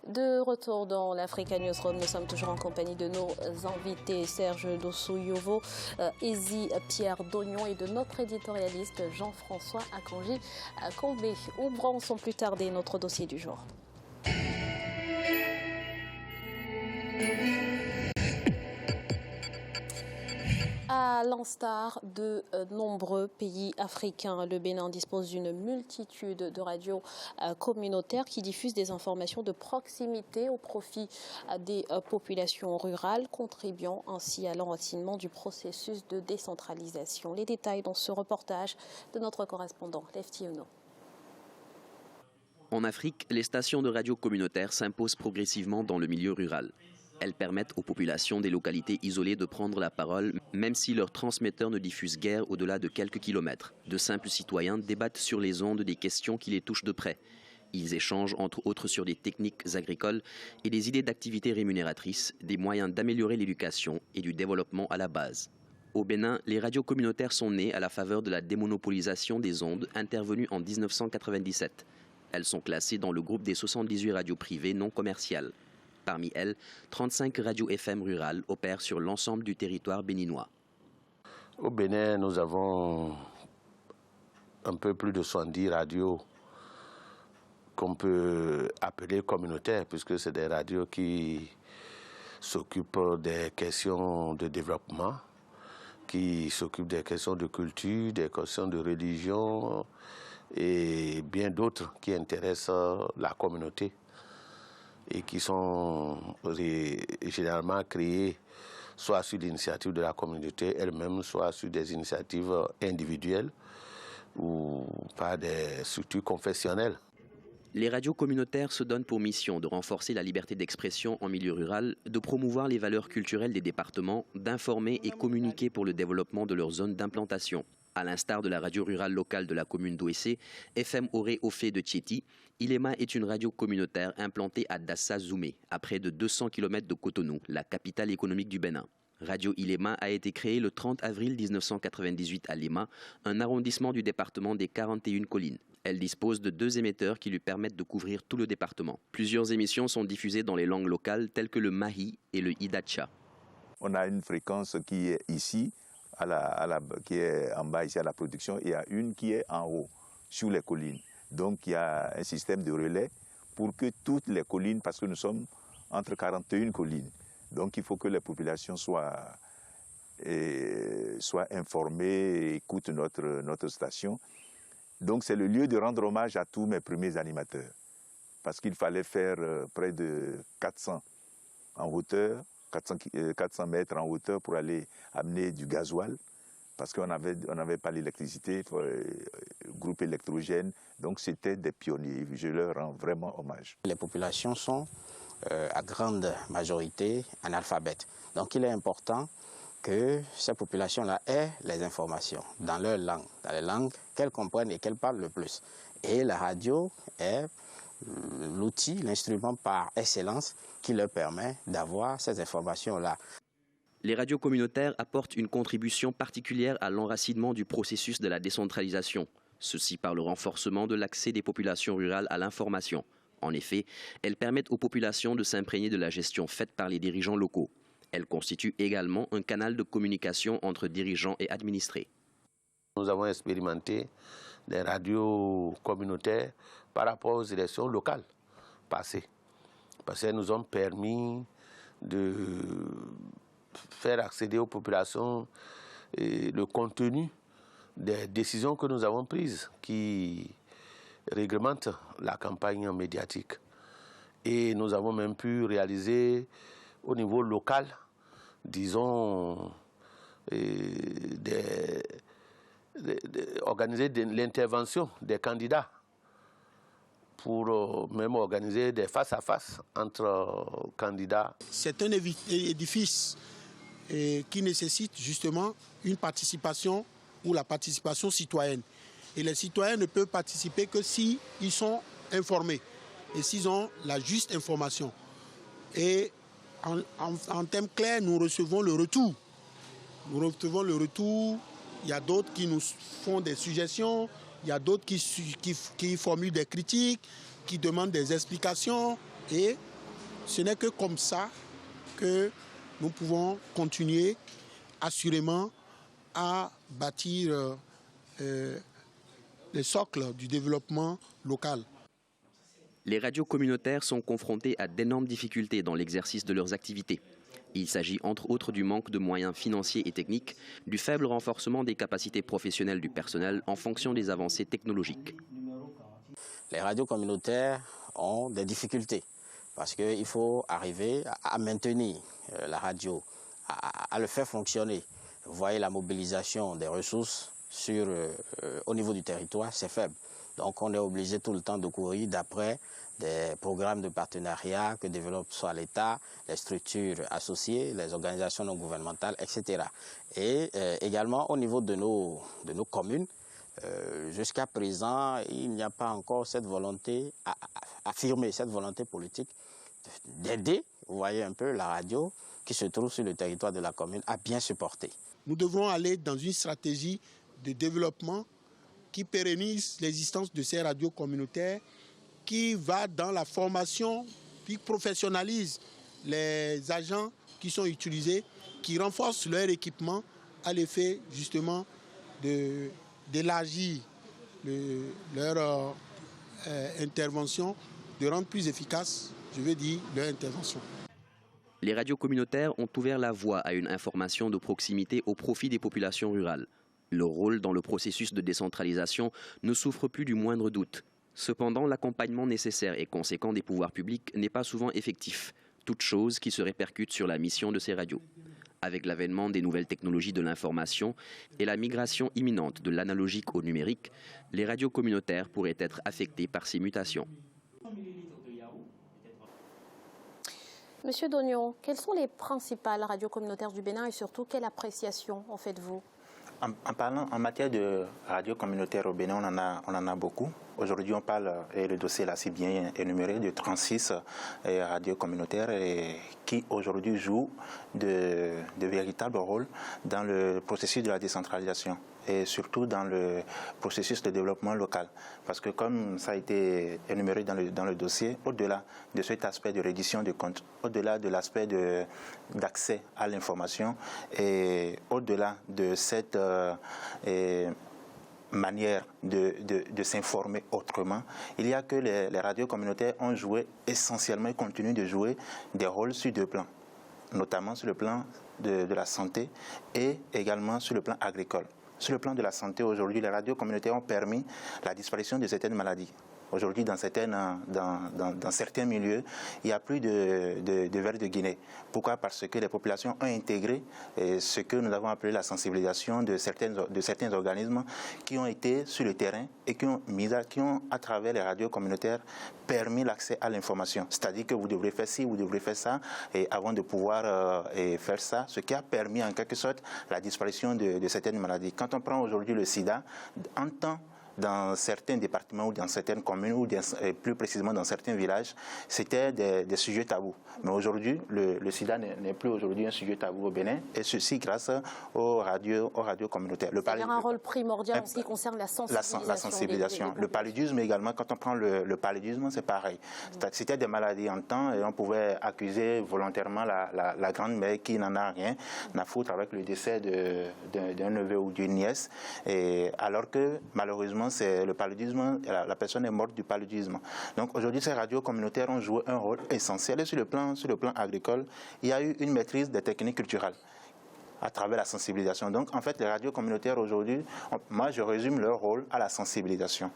De retour dans l'Africa Newsroom, nous sommes toujours en compagnie de nos invités Serge Dossou-Yovo, Ezi Pierre Dognon et de notre éditorialiste Jean-François Akanji Combé. Ouvrons sans plus tarder notre dossier du jour. À l'instar de nombreux pays africains, le Bénin dispose d'une multitude de radios communautaires qui diffusent des informations de proximité au profit des populations rurales, contribuant ainsi à l'enracinement du processus de décentralisation. Les détails dans ce reportage de notre correspondant Lefty Uno. En Afrique, les stations de radio communautaires s'imposent progressivement dans le milieu rural. Elles permettent aux populations des localités isolées de prendre la parole, même si leurs transmetteurs ne diffusent guère au-delà de quelques kilomètres. De simples citoyens débattent sur les ondes des questions qui les touchent de près. Ils échangent entre autres sur des techniques agricoles et des idées d'activités rémunératrices, des moyens d'améliorer l'éducation et du développement à la base. Au Bénin, les radios communautaires sont nées à la faveur de la démonopolisation des ondes intervenue en 1997. Elles sont classées dans le groupe des 78 radios privées non commerciales. Parmi elles, 35 radios FM rurales opèrent sur l'ensemble du territoire béninois. Au Bénin, nous avons un peu plus de 70 radios qu'on peut appeler communautaires, puisque c'est des radios qui s'occupent des questions de développement, qui s'occupent des questions de culture, des questions de religion et bien d'autres qui intéressent la communauté et qui sont généralement créés soit sur l'initiative de la communauté elle-même, soit sur des initiatives individuelles ou par des structures confessionnelles. Les radios communautaires se donnent pour mission de renforcer la liberté d'expression en milieu rural, de promouvoir les valeurs culturelles des départements, d'informer et communiquer pour le développement de leurs zones d'implantation. À l'instar de la radio rurale locale de la commune d'Ouessé, FM Oré Ofé de Tieti, Ilema est une radio communautaire implantée à Dassa Zoumé, à près de 200 km de Cotonou, la capitale économique du Bénin. Radio Ilema a été créée le 30 avril 1998 à Lima, un arrondissement du département des 41 collines. Elle dispose de 2 émetteurs qui lui permettent de couvrir tout le département. Plusieurs émissions sont diffusées dans les langues locales telles que le Mahi et le Hidacha. On a une fréquence qui est ici, qui est en bas ici à la production, et il y a une qui est en haut, sur les collines. Donc il y a un système de relais pour que toutes les collines, parce que nous sommes entre 41 collines, donc il faut que les populations soient informées et écoutent notre station. Donc c'est le lieu de rendre hommage à tous mes premiers animateurs, parce qu'il fallait faire près de 400 en hauteur, 400 mètres en hauteur pour aller amener du gasoil, parce qu'on n'avait pas l'électricité, groupe électrogène, donc c'était des pionniers. Je leur rends vraiment hommage. Les populations sont à grande majorité analphabètes, donc il est important que ces populations-là aient les informations dans leur langue, dans les langues qu'elles comprennent et qu'elles parlent le plus. Et la radio est l'outil, l'instrument par excellence qui leur permet d'avoir ces informations-là. Les radios communautaires apportent une contribution particulière à l'enracinement du processus de la décentralisation, ceci par le renforcement de l'accès des populations rurales à l'information. En effet, elles permettent aux populations de s'imprégner de la gestion faite par les dirigeants locaux. Elles constituent également un canal de communication entre dirigeants et administrés. Nous avons expérimenté des radios communautaires par rapport aux élections locales passées, parce qu'elles nous ont permis de faire accéder aux populations le contenu des décisions que nous avons prises qui réglementent la campagne médiatique. Et nous avons même pu réaliser au niveau local, disons, organiser l'intervention des candidats pour même organiser des face-à-face entre candidats. C'est un édifice qui nécessite justement une participation ou la participation citoyenne. Et les citoyens ne peuvent participer que s'ils sont informés et s'ils ont la juste information. Et en termes clairs, nous recevons le retour. Nous recevons le retour il y a d'autres qui nous font des suggestions, il y a d'autres qui formulent des critiques, qui demandent des explications. Et ce n'est que comme ça que nous pouvons continuer assurément à bâtir les socles du développement local. Les radios communautaires sont confrontées à d'énormes difficultés dans l'exercice de leurs activités. Il s'agit entre autres du manque de moyens financiers et techniques, du faible renforcement des capacités professionnelles du personnel en fonction des avancées technologiques. Les radios communautaires ont des difficultés parce qu'il faut arriver à maintenir la radio, à le faire fonctionner. Vous voyez, la mobilisation des ressources au niveau du territoire, c'est faible. Donc on est obligé tout le temps de courir d'après des programmes de partenariat que développe soit l'État, les structures associées, les organisations non gouvernementales, etc. Et également au niveau de nos communes, jusqu'à présent, il n'y a pas encore cette volonté affirmée, cette volonté politique d'aider, vous voyez un peu, la radio qui se trouve sur le territoire de la commune à bien se porter. Nous devons aller dans une stratégie de développement qui pérennise l'existence de ces radios communautaires, qui va dans la formation, qui professionnalise les agents qui sont utilisés, qui renforce leur équipement à l'effet justement d'élargir leur intervention, de rendre plus efficace, je veux dire, leur intervention. Les radios communautaires ont ouvert la voie à une information de proximité au profit des populations rurales. Leur rôle dans le processus de décentralisation ne souffre plus du moindre doute. Cependant, l'accompagnement nécessaire et conséquent des pouvoirs publics n'est pas souvent effectif, toute chose qui se répercute sur la mission de ces radios. Avec l'avènement des nouvelles technologies de l'information et la migration imminente de l'analogique au numérique, les radios communautaires pourraient être affectées par ces mutations. Monsieur Dognon, quelles sont les principales radios communautaires du Bénin et surtout quelle appréciation en faites-vous ? En matière de radio communautaire au Bénin, on en a beaucoup. Aujourd'hui, on parle, et le dossier là, c'est bien énuméré, de 36 radios communautaires qui aujourd'hui jouent de véritables rôles dans le processus de la décentralisation et surtout dans le processus de développement local. Parce que comme ça a été énuméré dans le dossier, au-delà de cet aspect de reddition de comptes, au-delà de l'aspect d'accès à l'information et au-delà de cette manière de s'informer autrement, il y a que les radios communautaires ont joué essentiellement et continuent de jouer des rôles sur deux plans, notamment sur le plan de la santé et également sur le plan agricole. Sur le plan de la santé, aujourd'hui, les radios communautaires ont permis la disparition de certaines maladies. Aujourd'hui, dans certains milieux, il n'y a plus de vers de Guinée. Pourquoi? Parce que les populations ont intégré ce que nous avons appelé la sensibilisation de certains organismes qui ont été sur le terrain et qui ont, à travers les radios communautaires, permis l'accès à l'information. C'est-à-dire que vous devrez faire ci, vous devrez faire ça, et avant de pouvoir faire ça, ce qui a permis en quelque sorte la disparition de certaines maladies. Quand on prend aujourd'hui le sida, en temps dans certains départements ou dans certaines communes ou plus précisément dans certains villages, c'était des sujets tabous. Mais aujourd'hui, le sida n'est plus aujourd'hui un sujet tabou au Bénin, et ceci grâce aux radios communautaires. C'est-à-dire un rôle primordial en ce qui concerne la sensibilisation. La sensibilisation. Le paludisme également, quand on prend le paludisme, c'est pareil. C'était des maladies en temps et on pouvait accuser volontairement la grand-mère qui n'en a rien à foutre avec le décès d'un neveu ou d'une nièce, alors que malheureusement, c'est le paludisme, la personne est morte du paludisme. Donc aujourd'hui, ces radios communautaires ont joué un rôle essentiel. Et sur le plan agricole, il y a eu une maîtrise des techniques culturelles à travers la sensibilisation. Donc en fait, les radios communautaires aujourd'hui, moi je résume leur rôle à la sensibilisation.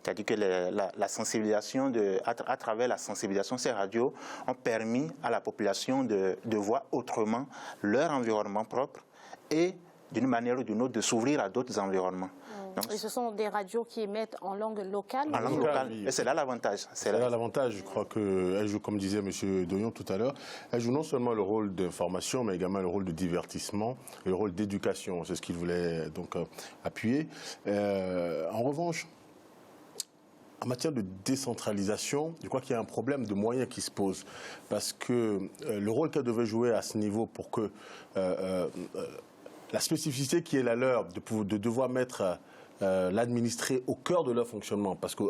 C'est-à-dire que la sensibilisation, à travers la sensibilisation, ces radios ont permis à la population de voir autrement leur environnement propre et d'une manière ou d'une autre de s'ouvrir à d'autres environnements. Donc, et ce sont des radios qui émettent en langue locale. En langue locale, oui. Et c'est là l'avantage. C'est là l'avantage, je crois qu'elle joue, comme disait M. Dognon tout à l'heure, elle joue non seulement le rôle d'information, mais également le rôle de divertissement et le rôle d'éducation. C'est ce qu'il voulait donc appuyer. En revanche, en matière de décentralisation, je crois qu'il y a un problème de moyens qui se pose. Parce que le rôle qu'elle devait jouer à ce niveau pour que la spécificité qui est la leur de devoir mettre l'administré au cœur de leur fonctionnement. Parce que,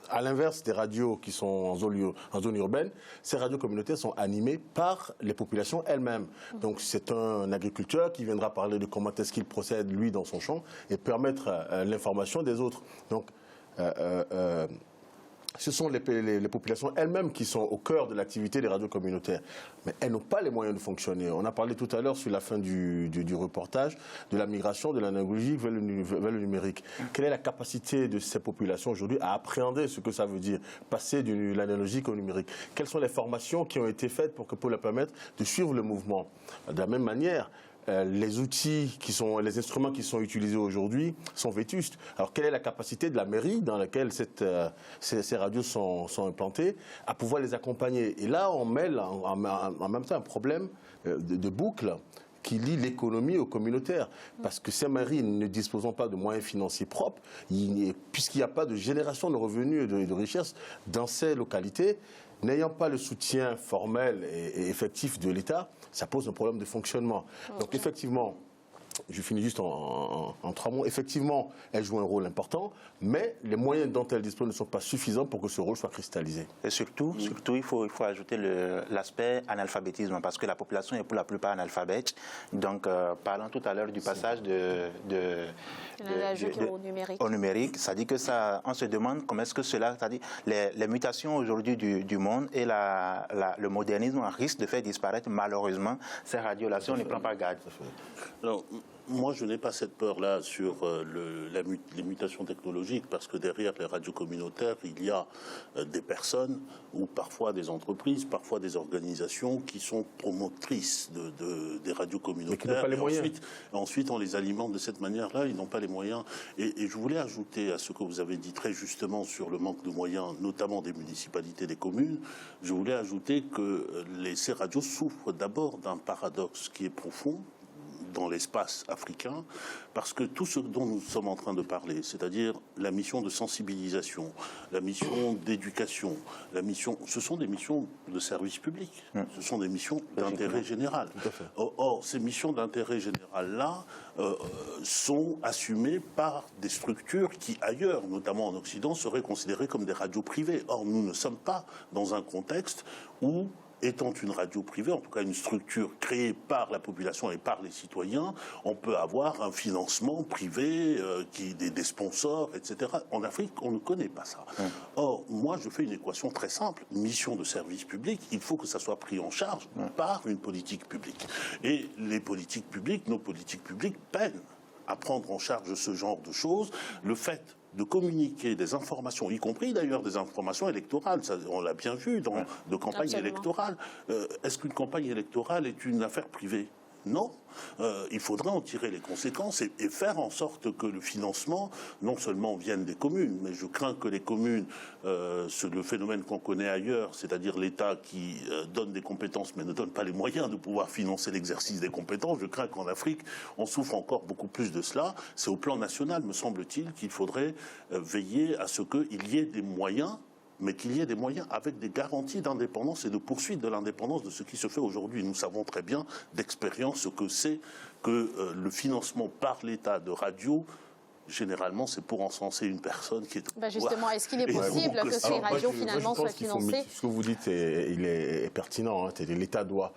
à l'inverse des radios qui sont en zone urbaine, ces radios communautaires sont animées par les populations elles-mêmes. Donc c'est un agriculteur qui viendra parler de comment est-ce qu'il procède, lui, dans son champ, et permettre l'information des autres. Donc, ce sont les populations elles-mêmes qui sont au cœur de l'activité des radios communautaires. Mais elles n'ont pas les moyens de fonctionner. On a parlé tout à l'heure, sur la fin du reportage, de la migration de l'analogique vers le numérique. Quelle est la capacité de ces populations aujourd'hui à appréhender ce que ça veut dire, passer de l'analogique au numérique? Quelles sont les formations qui ont été faites pour leur permettre de suivre le mouvement? De la même manière, les outils les instruments qui sont utilisés aujourd'hui sont vétustes. Alors quelle est la capacité de la mairie dans laquelle ces radios sont implantées à pouvoir les accompagner? Et là, on mêle en même temps un problème de boucle qui lie l'économie au communautaire. Parce que ces mairies ne disposant pas de moyens financiers propres, puisqu'il n'y a pas de génération de revenus et de richesses dans ces localités, n'ayant pas le soutien formel et effectif de l'État, ça pose un problème de fonctionnement. Donc effectivement, je finis juste en 3 mots, effectivement, elles jouent un rôle important, mais les moyens dont elles disposent ne sont pas suffisants pour que ce rôle soit cristallisé. Et surtout il faut ajouter l'aspect analphabétisme, parce que la population est pour la plupart analphabète. Donc, parlant tout à l'heure du passage au numérique, ça dit que ça, on se demande comment est-ce que cela, c'est-à-dire les mutations aujourd'hui du monde et le modernisme risquent de faire disparaître malheureusement ces radios-là si on ne prend pas garde. Alors, moi, je n'ai pas cette peur-là sur les mutations technologiques, parce que derrière les radios communautaires, il y a des personnes, ou parfois des entreprises, parfois des organisations qui sont promotrices des radios communautaires. Mais qui n'ont pas les moyens. Ensuite, on les alimente de cette manière-là, ils n'ont pas les moyens. Et je voulais ajouter à ce que vous avez dit très justement sur le manque de moyens, notamment des municipalités, des communes, je voulais ajouter que ces radios souffrent d'abord d'un paradoxe qui est profond dans l'espace africain, parce que tout ce dont nous sommes en train de parler, c'est-à-dire la mission de sensibilisation, la mission d'éducation, ce sont des missions de service public, ce sont des missions d'intérêt général. Or, ces missions d'intérêt général-là sont assumées par des structures qui, ailleurs, notamment en Occident, seraient considérées comme des radios privées. Or, nous ne sommes pas dans un contexte où, étant une radio privée, en tout cas une structure créée par la population et par les citoyens, on peut avoir un financement privé, des sponsors, etc. En Afrique, on ne connaît pas ça. Or, moi, je fais une équation très simple. Mission de service public, il faut que ça soit pris en charge par une politique publique. Et les politiques publiques, nos politiques publiques peinent à prendre en charge ce genre de choses. Le fait de communiquer des informations, y compris d'ailleurs des informations électorales. Ça, on l'a bien vu dans de campagnes électorales. Est-ce qu'une campagne électorale est une affaire privée? Non. Il faudra en tirer les conséquences et faire en sorte que le financement, non seulement vienne des communes, mais je crains que les communes, le phénomène qu'on connaît ailleurs, c'est-à-dire l'État qui donne des compétences mais ne donne pas les moyens de pouvoir financer l'exercice des compétences, je crains qu'en Afrique, on souffre encore beaucoup plus de cela. C'est au plan national, me semble-t-il, qu'il faudrait veiller à ce qu'il y ait des moyens, mais qu'il y ait des moyens avec des garanties d'indépendance et de poursuite de l'indépendance de ce qui se fait aujourd'hui. Nous savons très bien d'expérience ce que c'est que le financement par l'État de radio. Généralement, c'est pour encenser une personne qui est... justement, est-ce qu'il est possible que ces radios, finalement, soient financées? Ce que vous dites, il est pertinent. L'État doit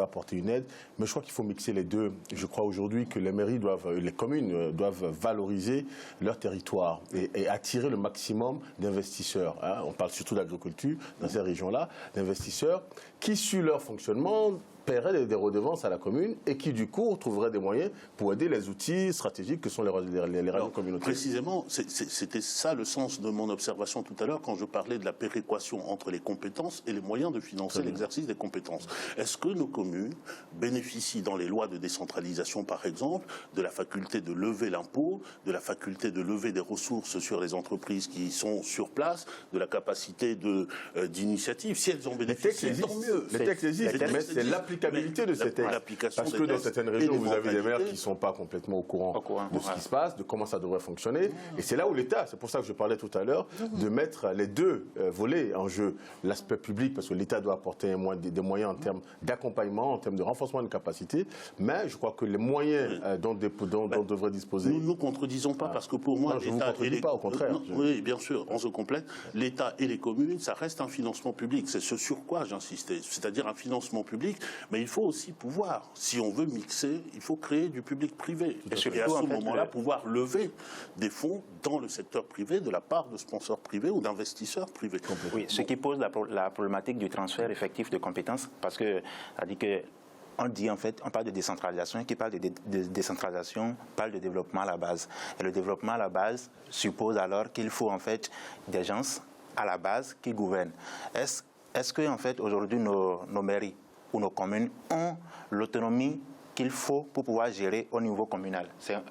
apporter une aide. Mais je crois qu'il faut mixer les deux. Je crois aujourd'hui que les communes doivent valoriser leur territoire et attirer le maximum d'investisseurs. On parle surtout d'agriculture dans ces régions-là, d'investisseurs qui, sur leur fonctionnement, paieraient des redevances à la commune et qui, du coup, trouveraient des moyens pour aider les outils stratégiques que sont les radios communautaires. Précisément, c'était ça le sens de mon observation tout à l'heure quand je parlais de la péréquation entre les compétences et les moyens de financer l'exercice des compétences. Est-ce que nos communes bénéficient, dans les lois de décentralisation par exemple, de la faculté de lever l'impôt, de la faculté de lever des ressources sur les entreprises qui sont sur place, de la capacité d'initiative? Si elles ont bénéficié, tant mieux. Les textes existent, mais c'est l'application l'applicabilité de ces textes. Parce que dans certaines régions, vous avez des maires qui ne sont pas complètement au courant de ce qui se passe, de comment ça devrait fonctionner. Et c'est là où l'État, c'est pour ça que je parlais tout à l'heure, de mettre les deux volets en jeu. L'aspect public, parce que l'État doit apporter des moyens en termes d'accompagnement, en termes de renforcement de capacité. Mais je crois que les moyens dont devrait disposer... Nous ne nous contredisons pas, parce que pour moi, je ne vous contredis pas, au contraire. Oui, bien sûr, on se complète. L'État et les communes, ça reste un financement public. C'est ce sur quoi j'insistais, c'est-à-dire un financement public. Mais il faut aussi pouvoir, si on veut mixer, il faut créer du public-privé. Et à ce moment-là, pouvoir lever des fonds dans le secteur privé de la part de sponsors privés ou d'investisseurs privés. Oui, ce qui pose la problématique du transfert effectif de compétences, parce que ça dit que on dit en fait, on parle de décentralisation, et qui parle de décentralisation parle de développement à la base. Et le développement à la base suppose alors qu'il faut en fait des gens à la base qui gouvernent. Est-ce que en fait aujourd'hui nos mairies ou nos communes ont l'autonomie qu'il faut pour pouvoir gérer au niveau communal?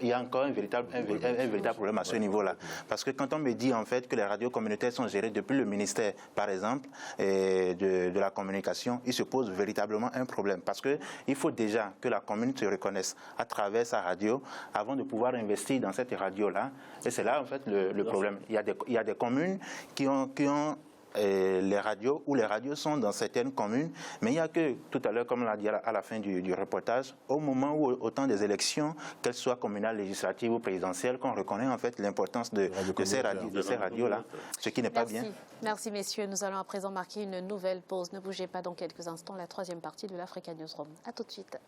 Il y a encore un véritable problème à ce niveau-là. Parce que quand on me dit en fait que les radios communautaires sont gérées depuis le ministère, par exemple, de la communication, il se pose véritablement un problème. Parce qu'il faut déjà que la commune se reconnaisse à travers sa radio avant de pouvoir investir dans cette radio-là. Et c'est là en fait le problème. Il y a des communes qui ont les radios, où les radios sont dans certaines communes, mais il n'y a que, tout à l'heure, comme on l'a dit à la fin du reportage, au moment où, au temps des élections, qu'elles soient communales, législatives ou présidentielles, qu'on reconnaît en fait l'importance de ces radios-là, ce qui n'est pas bien. Merci messieurs, nous allons à présent marquer une nouvelle pause. Ne bougez pas, dans quelques instants, la troisième partie de l'Africa Newsroom. A tout de suite.